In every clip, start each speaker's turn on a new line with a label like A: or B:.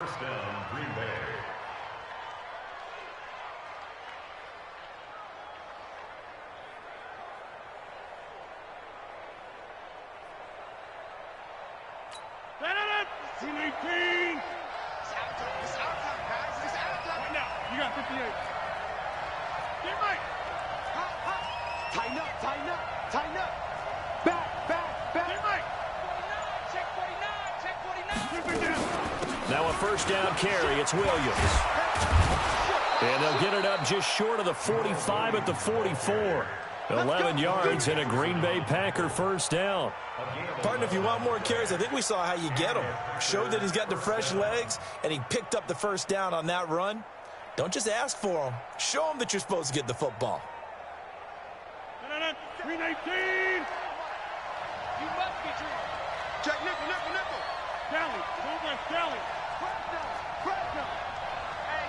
A: First down, Green Bay.
B: You got 58. Get right.
C: Tighten up, tighten up, tighten up. Back.
B: Get right.
C: Check 49.
D: Now a first down carry. It's Williams. And they'll get it up just short of the 45 at the 44. 11 yards and a Green Bay Packer first down.
E: Partner, if you want more carries, I think we saw how you get him. Showed that he's got the fresh legs, and he picked up the first down on that run. Don't just ask for him. Show him that you're supposed to get the football.
B: 319.
C: You must be true.
B: Check nickel. Galley. Don't let Galley.
C: Press them. Hey,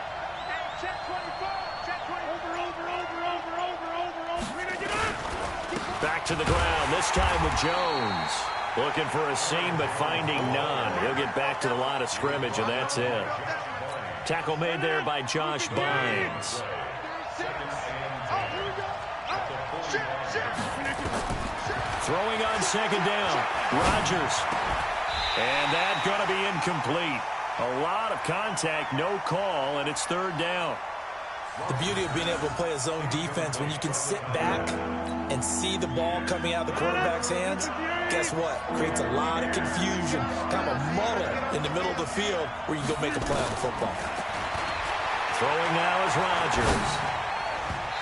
C: check 24. Check 24.
B: Over. Get up.
D: Back to the ground, this time with Jones. Looking for a seam, but finding none. He'll get back to the line of scrimmage, and that's it. Tackle made there by Josh Bynes. Throwing on second down, Rodgers. And that's going to be incomplete. A lot of contact, no call, and it's third down.
E: The beauty of being able to play a zone defense, when you can sit back and see the ball coming out of the quarterback's hands, guess what? Creates a lot of confusion, kind of a muddle in the middle of the field where you can go make a play on the football.
D: Throwing now is Rodgers.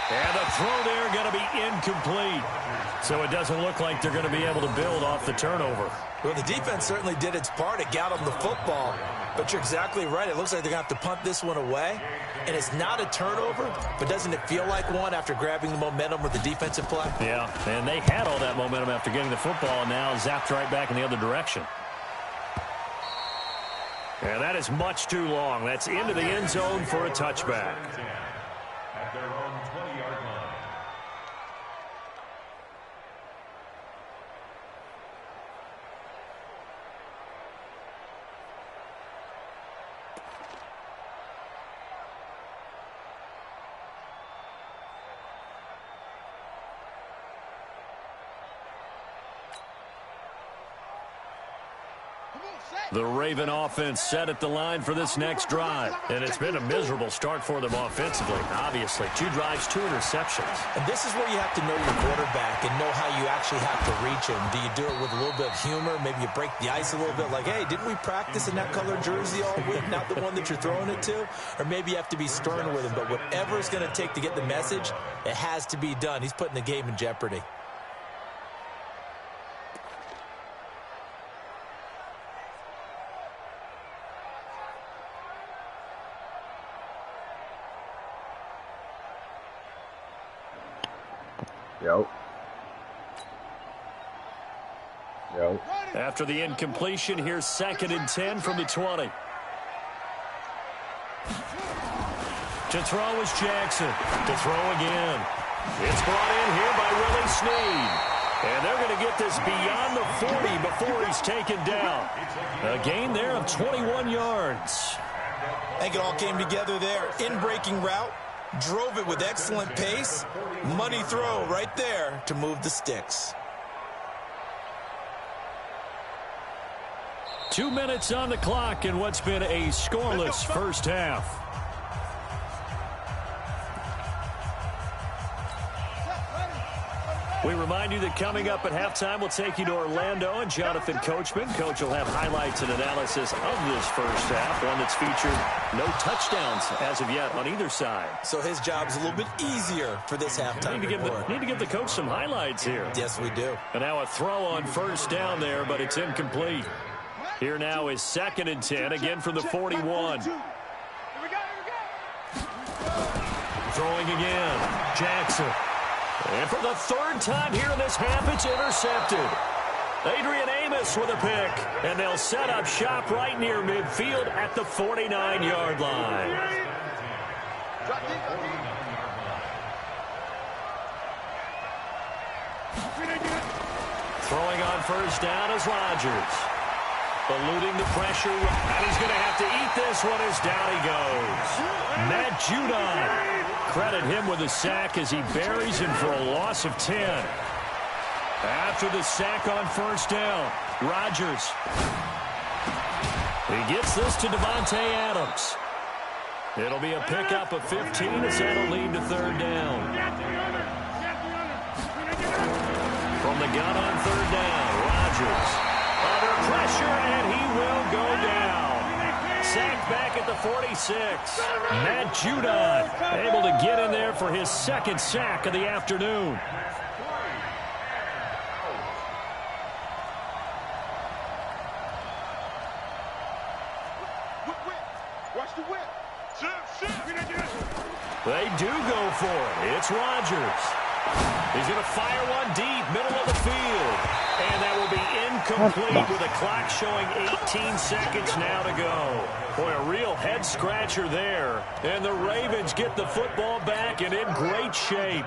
D: And the throw there going to be incomplete. So it doesn't look like they're going to be able to build off the turnover.
E: Well, the defense certainly did its part. It got them the football. But you're exactly right. It looks like they're going to have to punt this one away. And it's not a turnover, but doesn't it feel like one after grabbing the momentum with the defensive play?
D: Yeah, and they had all that momentum after getting the football, and now zapped right back in the other direction. And that is much too long. That's into the end zone for a touchback.
A: At their own 20-yard line.
D: The Raven offense set at the line for this next drive. And it's been a miserable start for them offensively, obviously. 2 drives, 2 interceptions.
E: And this is where you have to know your quarterback and know how you actually have to reach him. Do you do it with a little bit of humor? Maybe you break the ice a little bit like, hey, didn't we practice in that colored jersey all week, not the one that you're throwing it to? Or maybe you have to be stern with him. But whatever it's going to take to get the message, it has to be done. He's putting the game in jeopardy.
F: Yep.
D: After the incompletion, here's 2nd and 10 from the 20. To throw is Jackson. To throw again. It's brought in here by Willie Snead. And they're going to get this beyond the 40 before he's taken down. A gain there of 21 yards.
E: I think it all came together there. In-breaking route. Drove it with excellent pace. Money throw right there to move the sticks.
D: 2 minutes on the clock in what's been a scoreless first half. We remind you that coming up at halftime, we'll take you to Orlando and Jonathan Coachman. Coach will have highlights and analysis of this first half, one that's featured no touchdowns as of yet on either side.
E: So his job's a little bit easier for this halftime report.
D: Need to give the coach some highlights here.
E: Yes, we do.
D: And now a throw on first down there, but it's incomplete. Here now is 2nd and 10, again from the 41. Throwing again, Jackson. And for the 3rd time here in this half, it's intercepted. Adrian Amos with a pick, and they'll set up shop right near midfield at the 49-yard line. Throwing on first down is Rodgers. Eluding the pressure, and he's going to have to eat this one as down he goes. Matt Judon. Credit him with a sack as he buries him for a loss of 10. After the sack on first down, Rodgers. He gets this to Devontae Adams. It'll be a pickup of 15 as that'll lead to third down. From the gun on third down, Rodgers. Under pressure, and he will go down. Sacked back at the 46. Matt Judon able to get in there for his second sack of the afternoon.
B: Watch the whip.
D: They do go for it. It's Rodgers. He's going to fire one deep, middle of the field. And that will be incomplete with the clock showing 18 seconds now to go. Boy, a real head-scratcher there. And the Ravens get the football back and in great shape.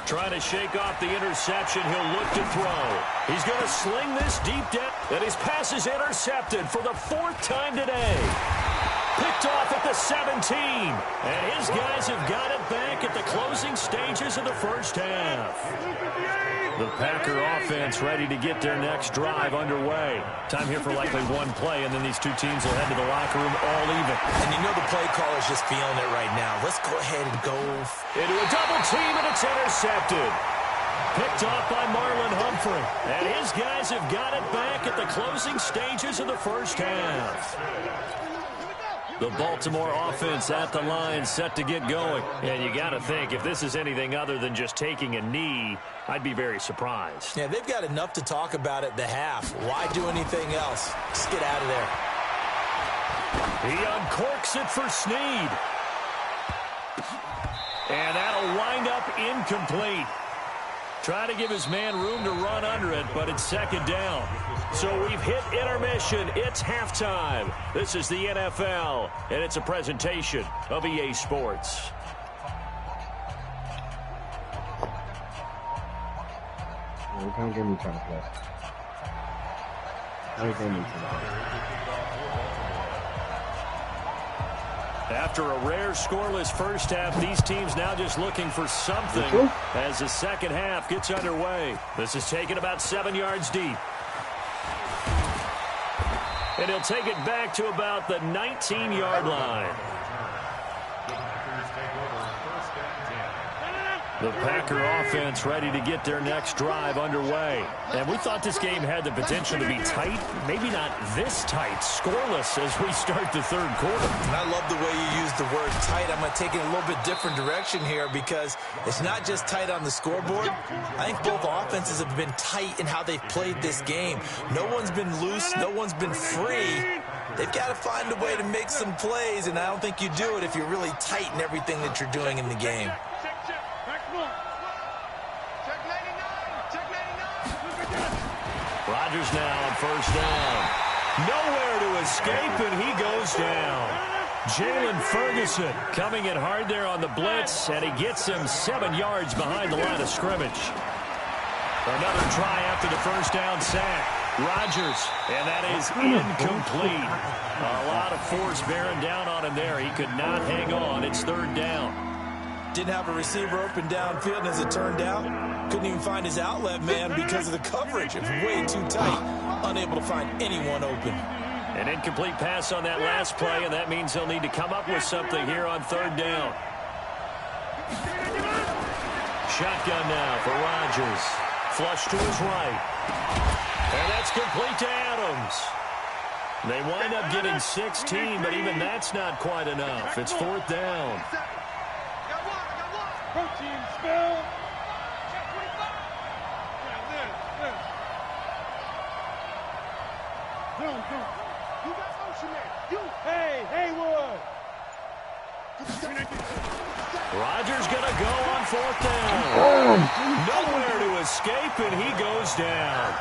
D: Trying to shake off the interception. He'll look to throw. He's going to sling this deep down. And his pass is intercepted for the fourth time today. Picked off at the 17. And his guys have got it back at the closing stages of the first half. The Packer offense ready to get their next drive underway. Time here for likely one play, and then these two teams will head to the locker room all even.
E: And you know the play caller's just feeling it right now. Let's go ahead and go
D: into a double team, and it's intercepted. Picked off by Marlon Humphrey. And his guys have got it back at the closing stages of the first half. The Baltimore offense at the line, set to get going. And you got to think, if this is anything other than just taking a knee, I'd be very surprised.
E: Yeah, they've got enough to talk about at the half. Why do anything else? Just get out of there.
D: He uncorks it for Snead. And that'll wind up incomplete. Trying to give his man room to run under it, but it's second down. So we've hit intermission. It's halftime. This is the NFL, and it's a presentation of EA Sports.
F: What kind of game are you trying to play? What kind of game are you trying to play?
D: After a rare scoreless first half, these teams now just looking for something as the second half gets underway. This is taken about 7 yards deep. And he'll take it back to about the 19-yard line. The Packer offense ready to get their next drive underway. And we thought this game had the potential to be tight, maybe not this tight, scoreless as we start the third quarter.
E: And I love the way you use the word tight. I'm going to take it a little bit different direction here because it's not just tight on the scoreboard. I think both offenses have been tight in how they've played this game. No one's been loose. No one's been free. They've got to find a way to make some plays, and I don't think you do it if you're really tight in everything that you're doing in the game.
D: Rodgers now on first down. Nowhere to escape, and he goes down. Jalen Ferguson coming in hard there on the blitz, and he gets him 7 yards behind the line of scrimmage. Another try after the first down sack. Rodgers, and that is incomplete. A lot of force bearing down on him there. He could not hang on. It's third down.
E: Didn't have a receiver open downfield, and as it turned out, couldn't even find his outlet man because of the coverage. It was way too tight, unable to find anyone open.
D: An incomplete pass on that last play, and that means he'll need to come up with something here on third down. Shotgun now for Rodgers. Flush to his right. And that's complete to Adams. They wind up getting 16, but even that's not quite enough. It's fourth down.
B: Protein spill. You got motion there. You. Hey, Haywood.
D: Rodgers going to go on fourth down. Nowhere to escape, and he goes down.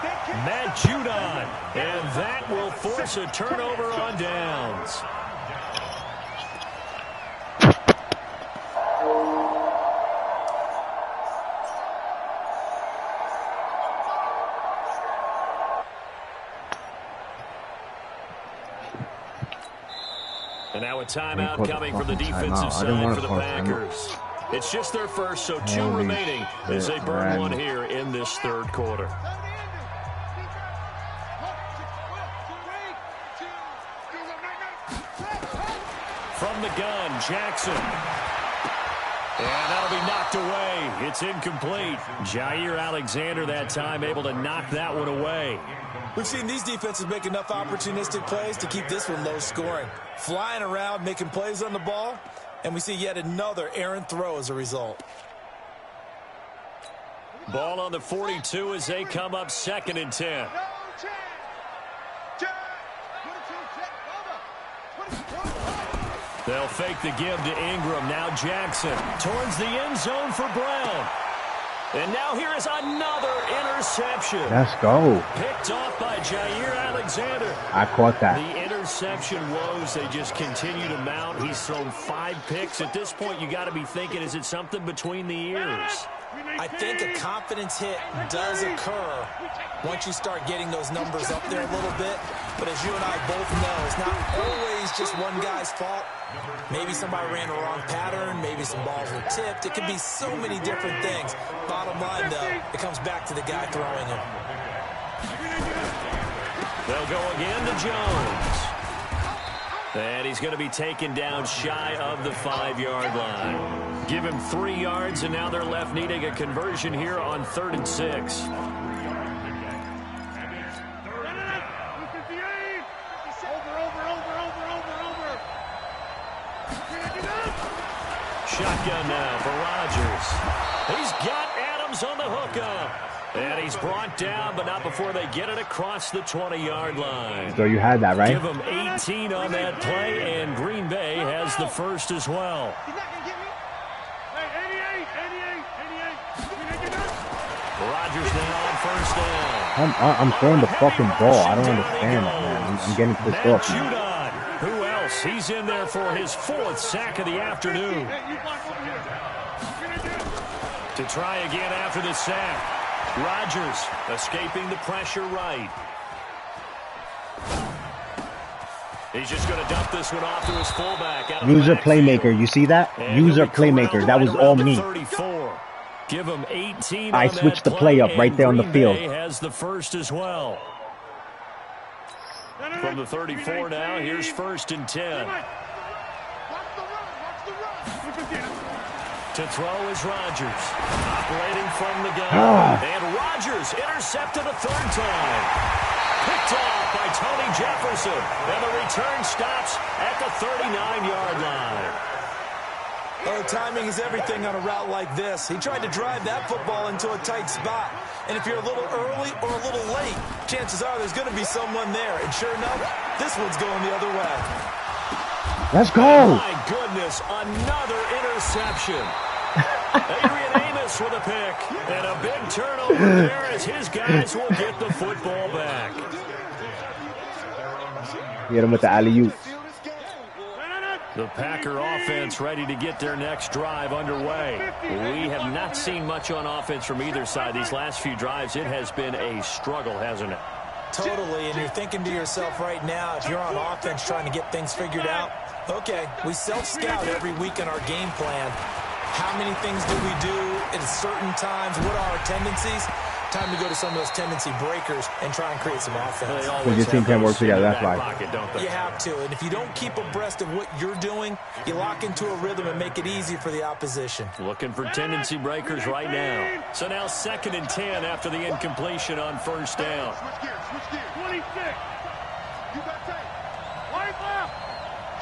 D: Matt Judon, and that will force a turnover on downs. And now a timeout coming from the defensive side for the Packers. It's just their first, so 2 remaining as they burn 1 here in this third quarter. From the gun, Jackson. And that'll be knocked away. It's incomplete. Jair Alexander that time able to knock that one away.
E: We've seen these defenses make enough opportunistic plays to keep this one low scoring. Flying around, making plays on the ball, and we see yet another errant throw as a result.
D: Ball on the 42 as they come up 2nd and 10. They'll fake the give to Ingram. Now Jackson towards the end zone for Brown. And now here is another interception.
F: Let's go.
D: Picked off by Jair Alexander.
F: I caught that.
D: The interception woes, they just continue to mount. He's thrown 5 picks. At this point, you got to be thinking, is it something between the ears?
E: I think a confidence hit does occur once you start getting those numbers up there a little bit. But as you and I both know, it's not always just one guy's fault. Maybe somebody ran the wrong pattern. Maybe some balls were tipped. It could be so many different things. Bottom line, though, it comes back to the guy throwing them.
D: They'll go again to Jones. And he's going to be taken down shy of the 5-yard line. Give him 3 yards, and now they're left needing a conversion here on 3rd and 6. Shotgun now for Rodgers. He's got Adams on the hookup. And he's brought down, but not before they get it across the 20-yard line.
F: So you had that, right?
D: Give him 18 on that play, and Green Bay has the first as well. Rodgers now on 1st down.
F: I'm throwing the fucking ball. I don't understand that, man. I'm getting pissed off, man.
D: Who else? He's in there for his 4th sack of the afternoon. To try again after the sack. Rodgers escaping the pressure right. He's just going to dump this one off to his fullback.
F: User playmaker. You see that? User playmaker. That was all me.
D: 34. Give him 18.
F: I switched the play up right there on the field.
D: Green Bay has the first as well. From the 34 now, here's 1st and 10. To throw is Rodgers. Operating from the gun. And Rodgers intercepted a 3rd time. Picked off by Tony Jefferson. And the return stops at the 39-yard line.
E: Oh, timing is everything on a route like this. He tried to drive that football into a tight spot. And if you're a little early or a little late, chances are there's going to be someone there. And sure enough, this one's going the other way.
F: Let's go.
D: My goodness, another interception. Adrian Amos with a pick. And a big turnover there as his guys will get the football back.
F: Hit him with the alley-oop.
D: The Packer offense ready to get their next drive underway. We have not seen much on offense from either side. These last few drives, it has been a struggle, hasn't it?
E: Totally, and you're thinking to yourself right now, if you're on offense trying to get things figured out, okay, we self-scout every week in our game plan. How many things do we do at certain times? What are our tendencies? Time to go to some of those tendency breakers and try and create some offense.
F: Because your team can't work together, that's why.
E: You have to, and if you don't keep abreast of what you're doing, you lock into a rhythm and make it easy for the opposition.
D: Looking for tendency breakers right now. So now 2nd and 10 after the incompletion on 1st down.
B: Switch gears. 26. You got tape. Right left.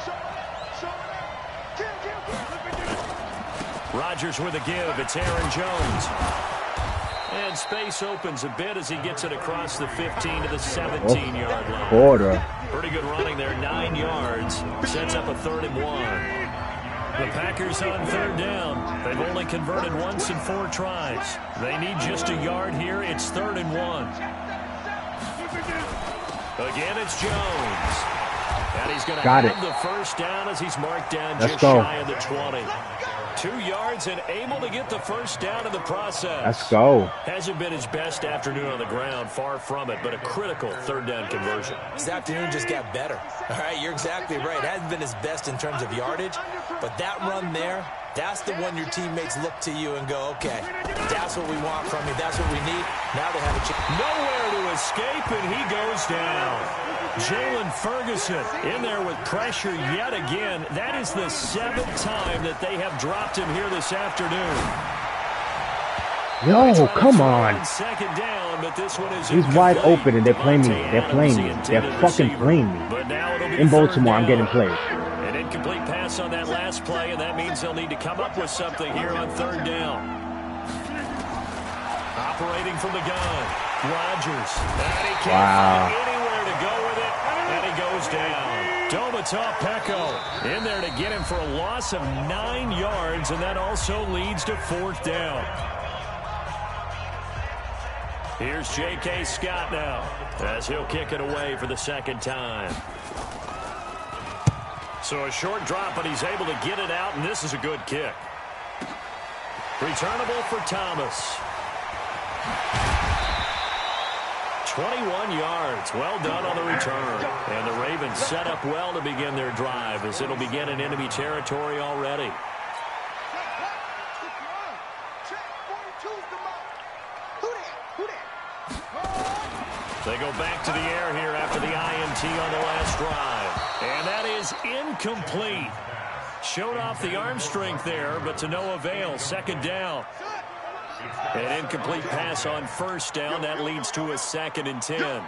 B: Show it.
D: Rodgers with a give. It's Aaron Jones. And space opens a bit as he gets it across the 15 to the 17-yard line.
F: Quarter.
D: Pretty good running there, 9 yards. Sets up a 3rd and 1. The Packers on 3rd down. They've only converted once in 4 tries. They need just a yard here. It's 3rd and 1. Again, it's Jones. And he's going to have the first down as he's marked down just shy of the 20. 2 yards and able to get the first down in the process.
F: Let's go.
D: Hasn't been his best afternoon on the ground, far from it, but a critical third down conversion.
E: His afternoon just got better. All right, you're exactly right. It hasn't been his best in terms of yardage, but that run there, that's the one your teammates look to you and go, okay, that's what we want from you. That's what we need. Now they have a chance.
D: Nowhere to escape, and he goes down. Jalen Ferguson in there with pressure yet again. That is the 7th time that they have dropped him here this afternoon.
F: Yo, come on.
D: Second down, but this one is
F: He's wide open, and they're playing me. They're playing me. They're fucking playing me. In Baltimore, I'm getting played.
D: An incomplete pass on that last play, and that means they'll need to come up with something here on third down. Operating from the gun, Rodgers. And he can't find anywhere to go with it, and he goes down. Domata-Peko in there to get him for a loss of 9 yards, and that also leads to fourth down. Here's J.K. Scott now as he'll kick it away for the second time. So a short drop, but he's able to get it out, and this is a good kick. Returnable for Thomas. 21 yards. Well done on the return. And the Ravens set up well to begin their drive as it'll begin in enemy territory already. They go back to the air here after the INT on the last drive. And that is incomplete. Showed off the arm strength there, but to no avail. Second down. An incomplete pass on first down. That leads to a 2nd and 10.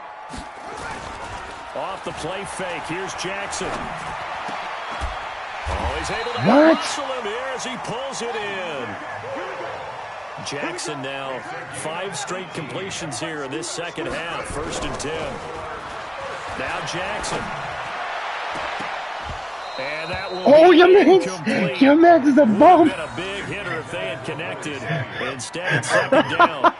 D: Off the play fake. Here's Jackson. Oh, he's able to hustle him here as he pulls it in. Jackson now 5 straight completions here in this second half. 1st and 10. Now Jackson. And that will
F: your man is a bum.
D: Been a big hitter if they had connected. Instead, it's second down.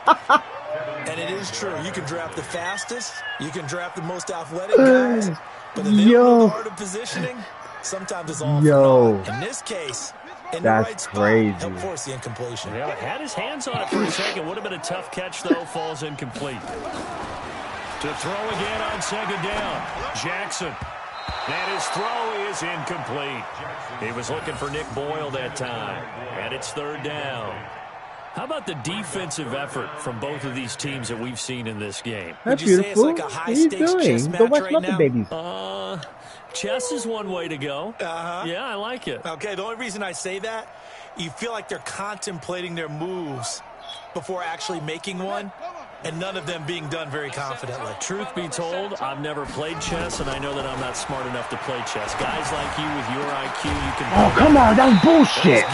E: And it is true. You can draft the fastest. You can draft the most athletic guys. But if they don't know the art of positioning, sometimes it's all for naught. In this case, in the right spot, help force the incompletion.
D: Yeah, had his hands on it for a second. Would have been a tough catch, though. Falls incomplete. To throw again on second down. Jackson. And his throw is incomplete. He was looking for Nick Boyle that time. And it's third down. How about the defensive effort from both of these teams that we've seen in this game?
F: That's
E: Would you
F: beautiful.
E: say it's like a high-stakes chess match right now?
F: Babies.
D: Chess is one way to go. Yeah, I like it.
E: Okay, the only reason I say that, you feel like they're contemplating their moves before actually making one, and none of them being done very confidently.
D: Truth be told, I've never played chess, and I know that I'm not smart enough to play chess. Guys like you with your IQ, you can...
F: Oh, come on, that was bullshit.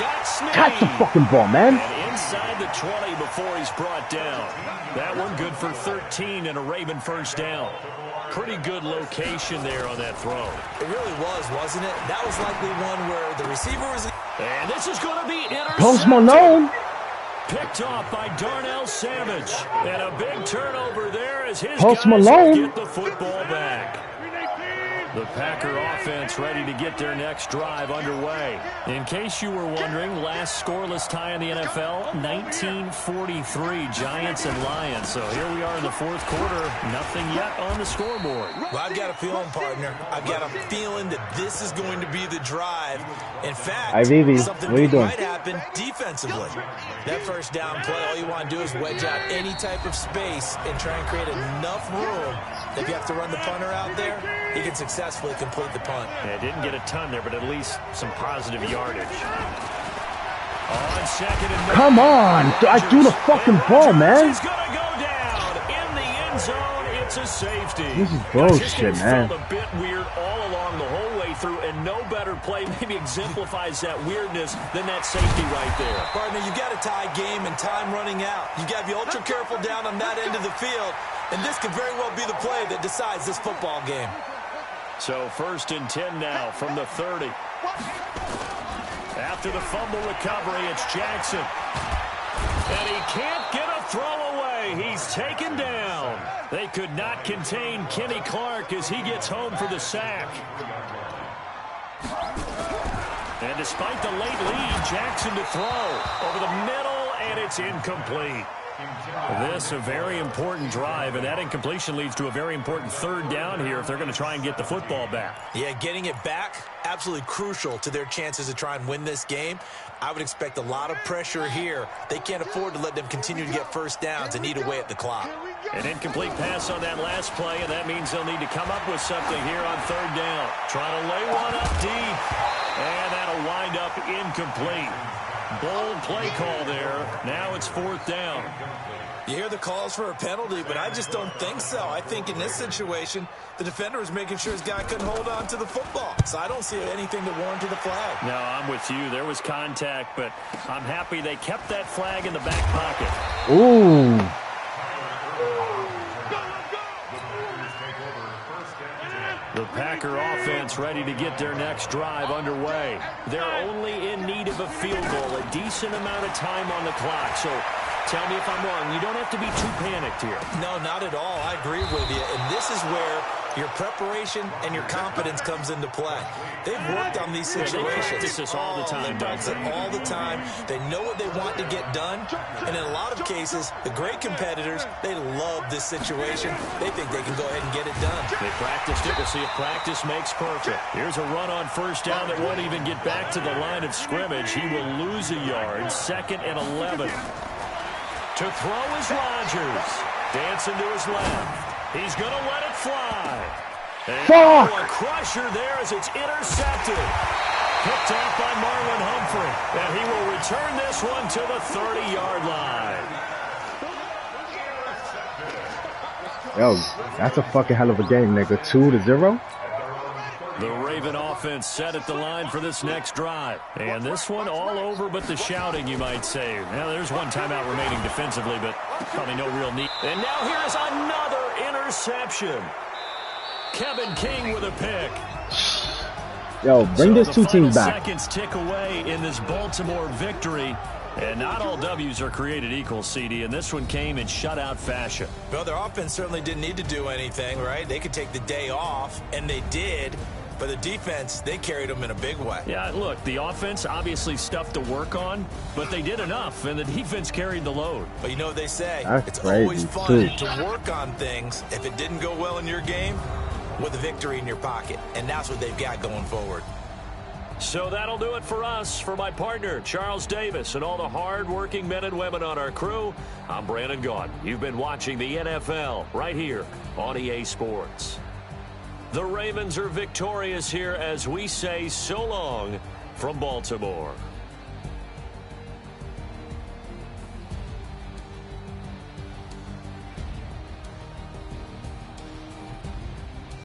F: Catch the fucking ball, man.
D: And inside the 20 before he's brought down. That one good for 13 and a Raven first down. Pretty good location there on that throw.
E: It really was, wasn't it? That was likely one where the receiver was...
D: And this is going to be intercepted.
F: Post Malone.
D: Picked off by Darnell Savage. And a big turnover there as his
F: Post
D: guys
F: Malone.
D: get the football back. The Packer offense ready to get their next drive underway. In case you were wondering, last scoreless tie in the NFL, 1943, Giants and Lions. So here we are in the fourth quarter, nothing yet on the scoreboard.
E: Well, I've got a feeling, partner. I've got a feeling that this is going to be the drive. In fact, something might happen defensively. That first down play, all you want to do is wedge out any type of space and try and create enough room that if you have to run the punter out there, he can successfully complete the punt.
D: Yeah, didn't get a ton there, but at least some positive yardage. On second and
F: come on. I threw the fucking ball, man.
D: He's going to go down in the end zone. It's a safety.
F: This is bullshit, man.
D: Felt a bit weird all along the whole way through, and no better play maybe exemplifies that weirdness than that safety right there.
E: Partner, you've got a tie game and time running out. You got to be ultra careful down on that end of the field, and this could very well be the play that decides this football game.
D: So 1st and 10 now from the 30. After the fumble recovery, it's Jackson. And he can't get a throw away. He's taken down. They could not contain Kenny Clark as he gets home for the sack. And despite the late lead, Jackson to throw over the middle, and it's incomplete. This a very important drive, and that incompletion leads to a very important third down here if they're going to try and get the football back.
E: Yeah, getting it back, absolutely crucial to their chances to try and win this game. I would expect a lot of pressure here. They can't afford to let them continue to get first downs and eat away at the clock.
D: An incomplete pass on that last play, and that means they'll need to come up with something here on third down. Trying to lay one up deep, and that'll wind up incomplete. Bold play call there. Now it's fourth down.
E: You hear the calls for a penalty, but I just don't think so. I think in this situation, the defender was making sure his guy couldn't hold on to the football. So I don't see anything to warrant the flag.
D: No, I'm with you. There was contact, but I'm happy they kept that flag in the back pocket.
F: Ooh.
D: The Packer offense ready to get their next drive underway. They're only in need of a field goal, a decent amount of time on the clock. So tell me if I'm wrong. You don't have to be too panicked here.
E: No, not at all. I agree with you. And this is where your preparation and your confidence comes into play. They've worked on these situations.
D: They practice this all the time.
E: They practice it all the time. They know what they want to get done. And in a lot of cases, the great competitors, they love this situation. They think they can go ahead and get it done.
D: They practiced it. We'll see if practice makes perfect. Here's a run on first down that won't even get back to the line of scrimmage. He will lose a yard. 2nd and 11. To throw is Rodgers. Dancing to his left. He's going to let it fly. And a crusher there as it's intercepted. Picked off by Marlon Humphrey. And he will return this one to the 30-yard line.
F: Yo, that's a fucking hell of a game, nigga. 2-0.
D: The Raven offense set at the line for this next drive. And this one all over but the shouting, you might say. Now, there's one timeout remaining defensively, but probably no real need. And now here's another interception. Kevin King with a pick.
F: Yo, bring this two teams back.
D: Seconds tick away in this Baltimore victory. And not all W's are created equal, CD, and this one came in shutout fashion.
E: Well, their offense certainly didn't need to do anything, right? They could take the day off, and they did. But the defense, they carried them in a big way.
D: Yeah, look, the offense obviously stuff to work on, but they did enough, and the defense carried the load.
E: But you know what they say?
F: That's
E: it's
F: crazy,
E: always fun
F: too.
E: to work on things. If it didn't go well in your game, with a victory in your pocket. And that's what they've got going forward.
D: So that'll do it for us. For my partner, Charles Davis, and all the hard-working men and women on our crew, I'm Brandon Gaudin. You've been watching the NFL right here on EA Sports. The Ravens are victorious here as we say so long from Baltimore.